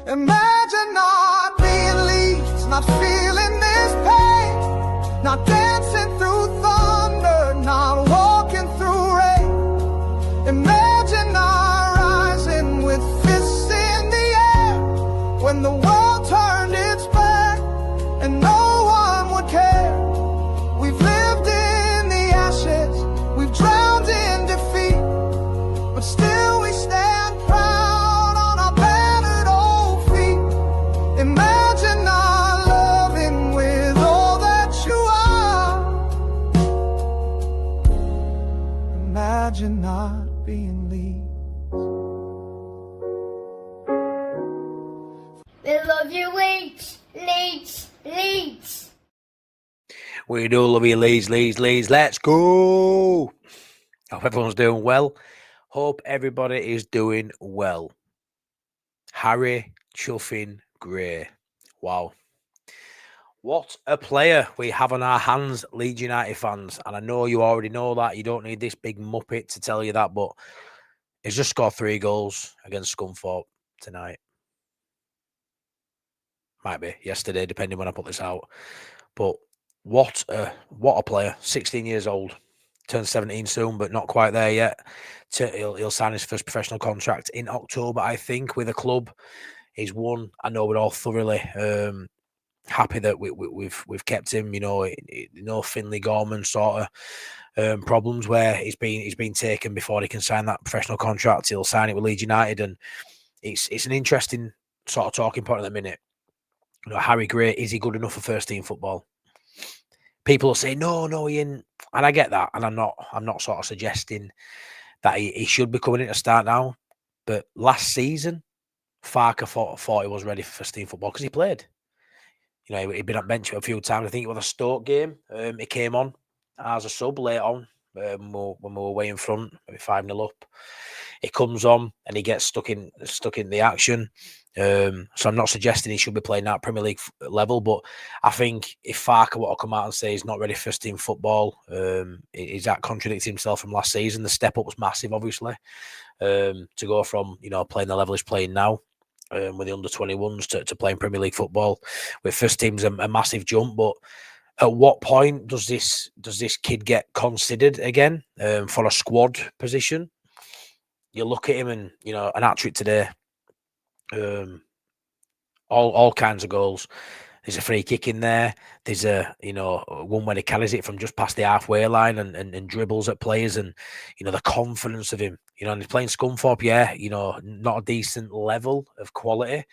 Imagine not being Leeds, not feeling this pain, not dancing through thunder, not walking through rain. Imagine not rising with fists in the air when the world turned its back and no one would care. We've lived in the ashes, we've drowned in defeat, but still we stand proud on our battered old feet. Imagine not loving with all that you are. Imagine not being Leeds. We love you, Leeds, Leeds, Leeds. We do love you, Leeds, Leeds, Leeds. Let's go. Hope everyone's doing well. Hope everybody is doing well. Harry Chuffing Gray. Wow. What a player we have on our hands, Leeds United fans. And I know you already know that. You don't need this big muppet to tell you that. But he's just scored 3 goals against Scunthorpe tonight. Might be yesterday, depending when I put this out. But what a player. 16 years old. Turned 17 soon, but not quite there yet. He'll sign his first professional contract in October, I think, with a club. He's won. I know we're all thoroughly happy that we've kept him. You know, Finley Gorman sort of problems where he's been taken before he can sign that professional contract. He'll sign it with Leeds United, and it's an interesting sort of talking point at the minute. You know, Harry Gray, is he good enough for first team football? People will say, no, he ain't. And I get that. And I'm not sort of suggesting that he should be coming in to start now. But last season, Farke thought he was ready for first team football because he played. You know, he'd been on bench a few times. I think it was a Stoke game. He came on as a sub late on when we were way in front, maybe 5-0 up. He comes on and he gets stuck in the action. So I'm not suggesting he should be playing at Premier League level, but I think if Farke were to come out and say he's not ready for first team football, is that contradicting himself from last season? The step up was massive, obviously, to go from playing the level he's playing now with the under 21s to playing Premier League football with first team's a massive jump. But at what point does this kid get considered again for a squad position? You look at him and an hat-trick today. All kinds of goals. There's a free kick in there. There's a one where he carries it from just past the halfway line and dribbles at players, and the confidence of him. And he's playing Scunthorpe, not a decent level of quality,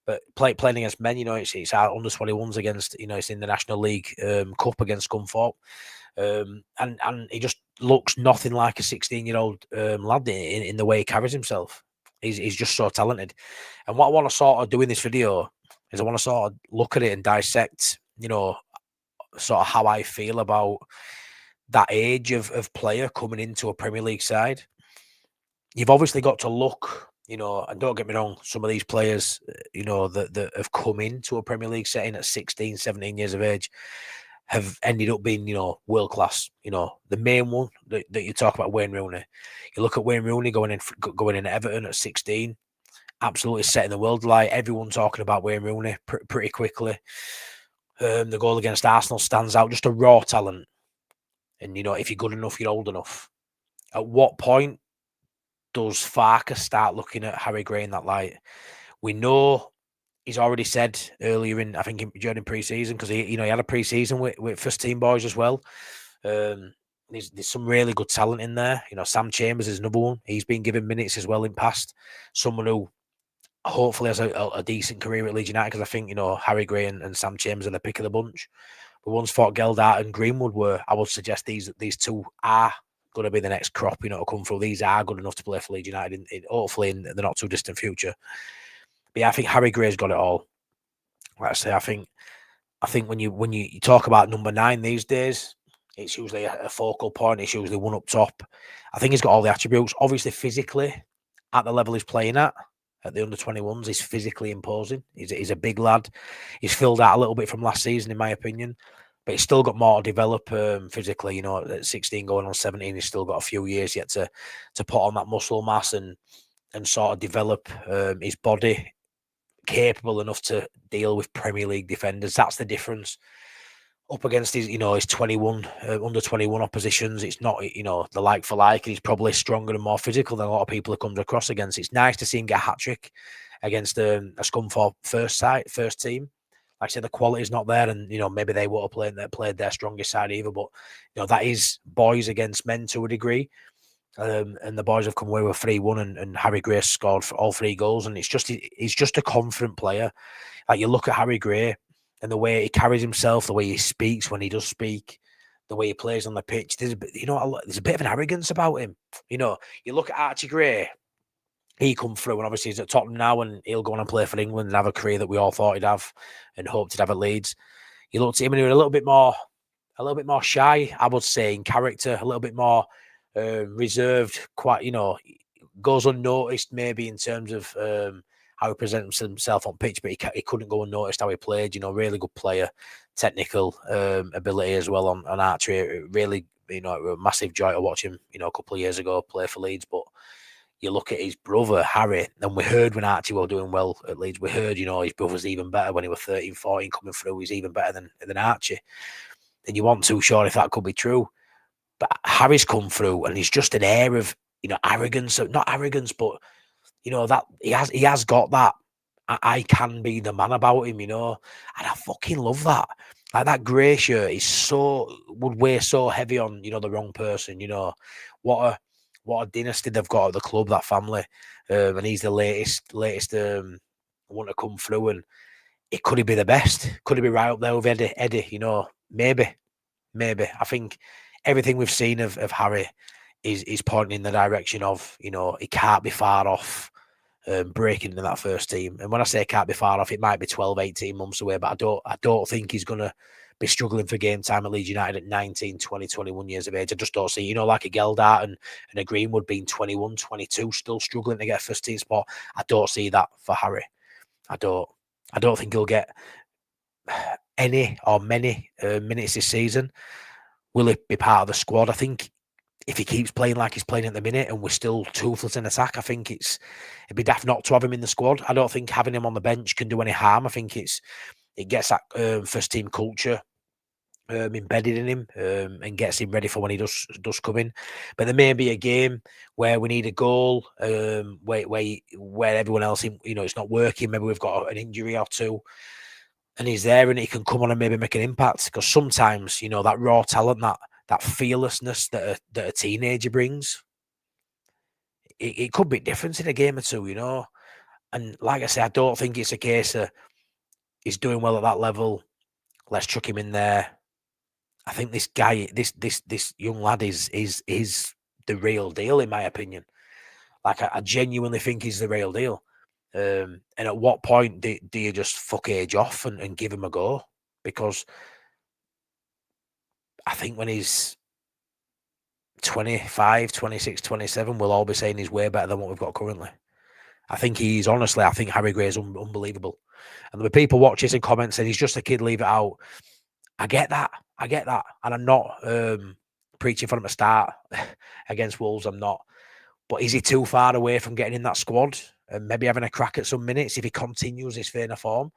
but playing against men. It's our under 21s against it's in the National League Cup against Scunthorpe. And he just looks nothing like a 16-year-old lad in the way he carries himself. He's just so talented. And what I want to sort of do in this video is I want to sort of look at it and dissect, sort of how I feel about that age of player coming into a Premier League side. You've obviously got to look, and don't get me wrong, some of these players, that have come into a Premier League setting at 16, 17 years of age have ended up being, world class. The main one that you talk about, Wayne Rooney. You look at Wayne Rooney going in at Everton at 16, absolutely setting the world alight. Everyone talking about Wayne Rooney pretty quickly. The goal against Arsenal stands out, just a raw talent. And if you're good enough, you're old enough. At what point does Farke start looking at Harry Gray in that light? We know. He's already said earlier during pre-season, because he had a pre-season with first team boys as well. There's some really good talent in there. Sam Chambers is another one. He's been given minutes as well in past. Someone who hopefully has a decent career at Leeds United, because I think Harry Gray and Sam Chambers are the pick of the bunch. But once thought Geldart and Greenwood were, I would suggest these two are going to be the next crop to come through. These are good enough to play for Leeds United hopefully in the not too distant future. But yeah, I think Harry Gray's got it all. Like I say, I think when you talk about number 9 these days, it's usually a focal point. It's usually one up top. I think he's got all the attributes. Obviously, physically, at the level he's playing at the under 21s, he's physically imposing. He's a big lad. He's filled out a little bit from last season, in my opinion. But he's still got more to develop physically. At 16 going on 17, he's still got a few years yet to put on that muscle mass and sort of develop his body capable enough to deal with Premier League defenders. That's the difference. Up against his, his 21, under 21 oppositions, it's not, the like for like. He's probably stronger and more physical than a lot of people he comes across against. It's nice to see him get a hat trick against a Scunthorpe first team. Like I said, the quality's not there, and maybe they would have played their strongest side either. But that is boys against men to a degree. And the boys have come away with 3-1, and Harry Gray scored for all 3 goals, and he's just a confident player. Like, you look at Harry Gray and the way he carries himself, the way he speaks when he does speak, the way he plays on the pitch. There's a bit of an arrogance about him. You look at Archie Gray, he come through, and obviously he's at Tottenham now, and he'll go on and play for England and have a career that we all thought he'd have and hoped he'd have at Leeds. You looked at him and he was a little bit more shy, I would say, in character, a little bit more reserved, quite, goes unnoticed maybe in terms of how he presents himself on pitch, but he couldn't go unnoticed how he played. Really good player, technical ability as well on archery. It really, it was a massive joy to watch him, a couple of years ago play for Leeds. But you look at his brother, Harry, and we heard when Archie was doing well at Leeds, we heard, his brother's even better when he was 13, 14 coming through. He's even better than Archie. And you weren't too sure if that could be true. But Harry's come through, and he's just an air of, arrogance. Not arrogance, but, that he has got that I can be the man about him, and I fucking love that. Like, that grey shirt would weigh so heavy on, the wrong person. What a dynasty they've got at the club, that family. And he's the latest one to come through, and it could he be the best? Could he be right up there with Eddie? Maybe. I think everything we've seen of Harry is pointing in the direction of, he can't be far off breaking into that first team. And when I say can't be far off, it might be 12, 18 months away, but I don't think he's going to be struggling for game time at Leeds United at 19, 20, 21 years of age. I just don't see, like a Geldart and a Greenwood being 21, 22, still struggling to get a first team spot. I don't see that for Harry. I don't think he'll get any or many minutes this season. Will he be part of the squad? I think if he keeps playing like he's playing at the minute and we're still toothless in attack, I think it'd be daft not to have him in the squad. I don't think having him on the bench can do any harm. I think it gets that first team culture embedded in him and gets him ready for when he does come in. But there may be a game where we need a goal, where everyone else, it's not working. Maybe we've got an injury or two, and he's there, and he can come on and maybe make an impact. Because sometimes, that raw talent, that fearlessness that a teenager brings, it could be different in a game or two, And like I say, I don't think it's a case of he's doing well at that level, let's chuck him in there. I think this guy, this young lad is the real deal, in my opinion. Like, I genuinely think he's the real deal. And at what point do you just fuck age off and give him a go? Because I think when he's 25, 26, 27, we'll all be saying he's way better than what we've got currently. I think Harry Gray is unbelievable. And the people watch this and comment saying he's just a kid, leave it out. I get that. And I'm not preaching for him to start against Wolves. I'm not. But is he too far away from getting in that squad and maybe having a crack at some minutes if he continues his vein of form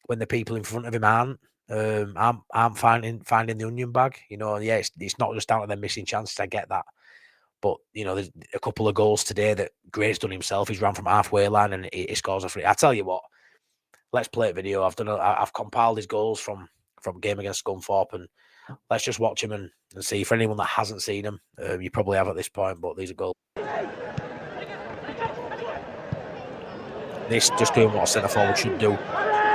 when the people in front of him aren't finding the onion bag? It's not just down to them missing chances. I get that. But, there's a couple of goals today that Gray's done himself. He's ran from halfway line and he scores a free. I tell you what, let's play a video. I've compiled his goals from game against Scunthorpe, and let's just watch him and see. For anyone that hasn't seen him, you probably have at this point, but these are goals. This just doing what a centre forward should do.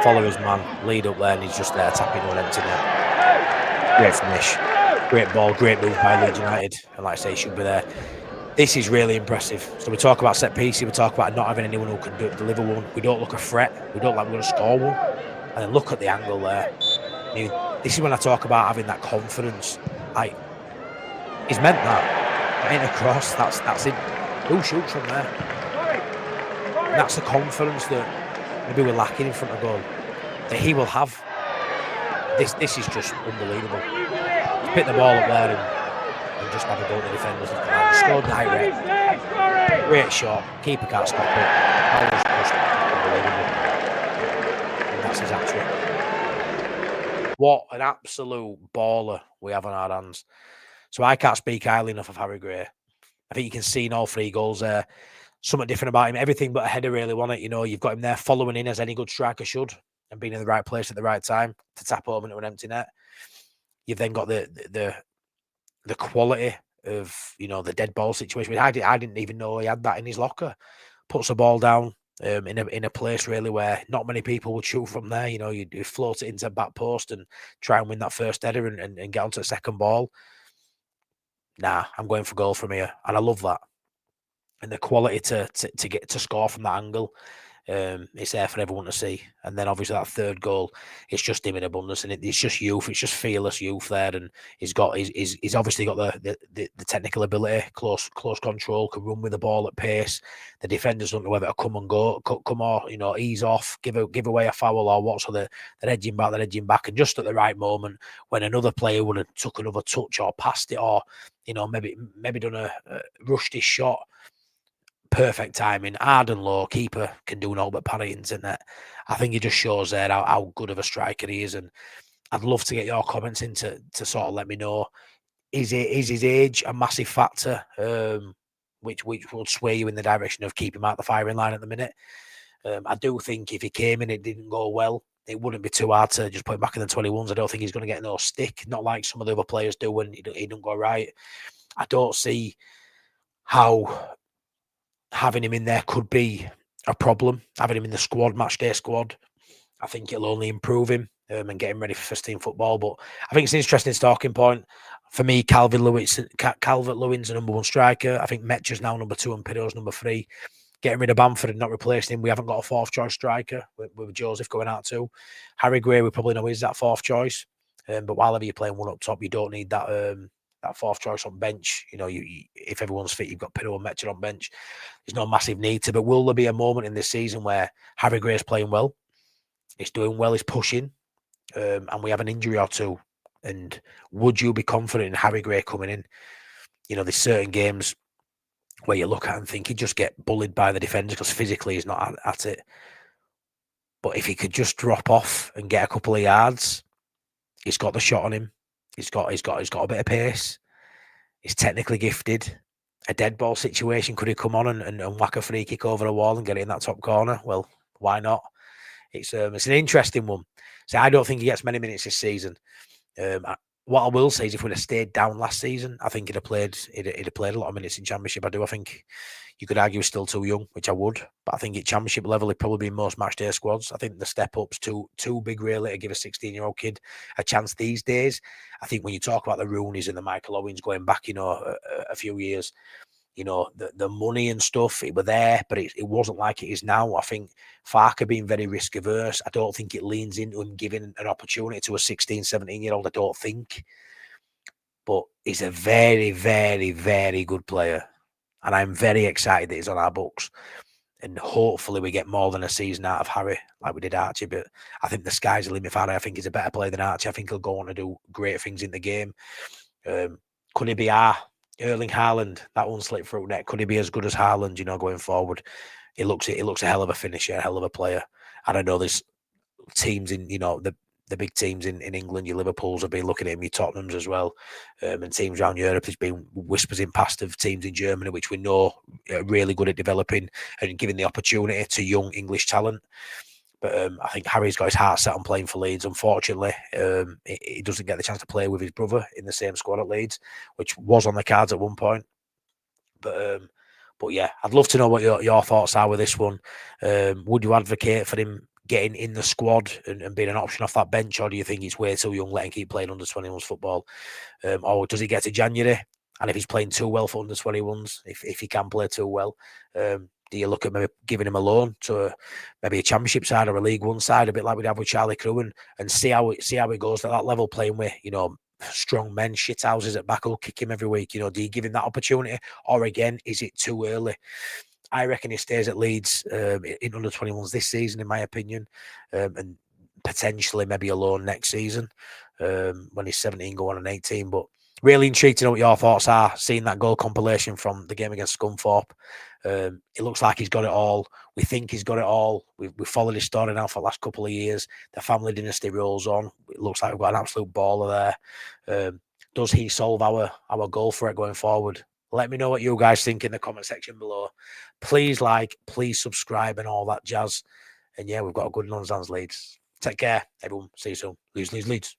Follow his man, lead up there, and he's just there tapping on empty net. Great finish, great ball, great move by Leeds United, and like I say, he should be there. This is really impressive. So we talk about set pieces, we talk about not having anyone who can deliver one. We don't look a threat. We don't like we're going to score one. And then look at the angle there. This is when I talk about having that confidence. Like, he's meant that. It ain't a cross. That's it. Who shoots from there? And that's the confidence that maybe we're lacking in front of goal. That he will have. This is just unbelievable. He's picked the ball up there and just have a go at the defenders. Scored direct. Great shot. Keeper can't stop it. That was just unbelievable. That's his hat-trick. What an absolute baller we have on our hands. So I can't speak highly enough of Harry Gray. I think you can see in all 3 goals there something different about him. Everything but a header really, wasn't it? You know, you've got him there following in as any good striker should and being in the right place at the right time to tap home into an empty net. You've then got the quality of, you know, the dead ball situation. I didn't even know he had that in his locker. Puts the ball down in a place really where not many people would shoot from there. You know, you float it into the back post and try and win that first header and get onto the second ball. Nah, I'm going for goal from here, and I love that. And the quality to get to score from that angle, it's there for everyone to see. And then obviously that third goal, it's just him in abundance, and it's just youth. It's just fearless youth there, and he's obviously got the technical ability, close control, can run with the ball at pace. The defenders don't know whether to come or, you know, ease off, give away a foul or what. So they're edging back, and just at the right moment when another player would have took another touch or passed it, or, you know, maybe done a rushed his shot. Perfect timing, hard and low. Keeper can do no but parry into net. I think it just shows there how good of a striker he is, and I'd love to get your comments in to sort of let me know, is his age a massive factor, which will sway you in the direction of keeping him out the firing line at the minute. I do think if he came in, it didn't go well, it wouldn't be too hard to just put him back in the 21s. I don't think he's going to get no stick, not like some of the other players do when he don't go right. I don't see how having him in there could be a problem. Having him in the squad, match day squad, I think it'll only improve him and get him ready for first team football. But I think it's an interesting talking point. For me, Calvert-Lewin's the number 1 striker. I think Metcher's now number 2 and Pirro's number 3. Getting rid of Bamford and not replacing him, we haven't got a 4th choice striker with Joseph going out too. Harry Gray, we probably know is that 4th choice. But while you're playing one up top, you don't need that 4th choice on bench. You know, if everyone's fit, you've got Pirro and Metcher on bench. There's no massive need to. But will there be a moment in this season where Harry Gray's playing well, he's doing well, he's pushing, and we have an injury or two? And would you be confident in Harry Gray coming in? You know, there's certain games where you look at and think he'd just get bullied by the defender because physically he's not at it. But if he could just drop off and get a couple of yards, he's got the shot on him. He's got a bit of pace. He's technically gifted. A dead ball situation, could he come on and whack a free kick over the wall and get it in that top corner? Well, why not? It's an interesting one. So I don't think he gets many minutes this season. What I will say is, if we'd have stayed down last season, I think he'd have played a lot of minutes in Championship. I do. I think you could argue he's still too young, which I would. But I think at Championship level, he'd probably be in most match day squads. I think the step up's too big really to give a 16-year-old kid a chance these days. I think when you talk about the Rooneys and the Michael Owens going back, you know, a few years, you know, the money and stuff, it were there, but it wasn't like it is now. I think Farke being very risk averse, I don't think it leans into him giving an opportunity to a 16, 17-year-old, I don't think. But he's a very, very, very good player. And I'm very excited that he's on our books. And hopefully we get more than a season out of Harry, like we did Archie. But I think the sky's the limit for Harry. I think he's a better player than Archie. I think he'll go on to do great things in the game. Could he be our Erling Haaland? That one slipped through net. Could he be as good as Haaland, you know, going forward? It looks a hell of a finisher, a hell of a player. And I know there's teams in, you know, the big teams in England, your Liverpools have been looking at him, your Tottenhams as well, and teams around Europe. There's been whispers in past of teams in Germany, which we know are really good at developing and giving the opportunity to young English talent. But I think Harry's got his heart set on playing for Leeds. Unfortunately, he doesn't get the chance to play with his brother in the same squad at Leeds, which was on the cards at one point. But yeah, I'd love to know what your thoughts are with this one. Would you advocate for him getting in the squad and being an option off that bench, or do you think he's way too young, letting keep playing under 21s football? Or does he get to January, and if he's playing too well for under 21s, if he can play too well, do you look at maybe giving him a loan to maybe a Championship side or a League One side, a bit like we'd have with Charlie Crew, and see how it goes at that level, playing with, you know, strong men, shit houses at back who'll kick him every week? You know, do you give him that opportunity, or again, is it too early? I reckon he stays at Leeds in under 21s this season, in my opinion, and potentially maybe a loan next season when he's 17, go on an 18. But Really intrigued to know what your thoughts are, seeing that goal compilation from the game against Scunthorpe. It looks like he's got it all. We think he's got it all. We've followed his story now for the last couple of years. The family dynasty rolls on. It looks like we've got an absolute baller there. Does he solve our goal threat going forward? Let me know what you guys think in the comment section below. Please like, please subscribe and all that jazz. And yeah, we've got a good non-stands Leeds. Take care, everyone. See you soon. Leeds, Leeds, Leeds.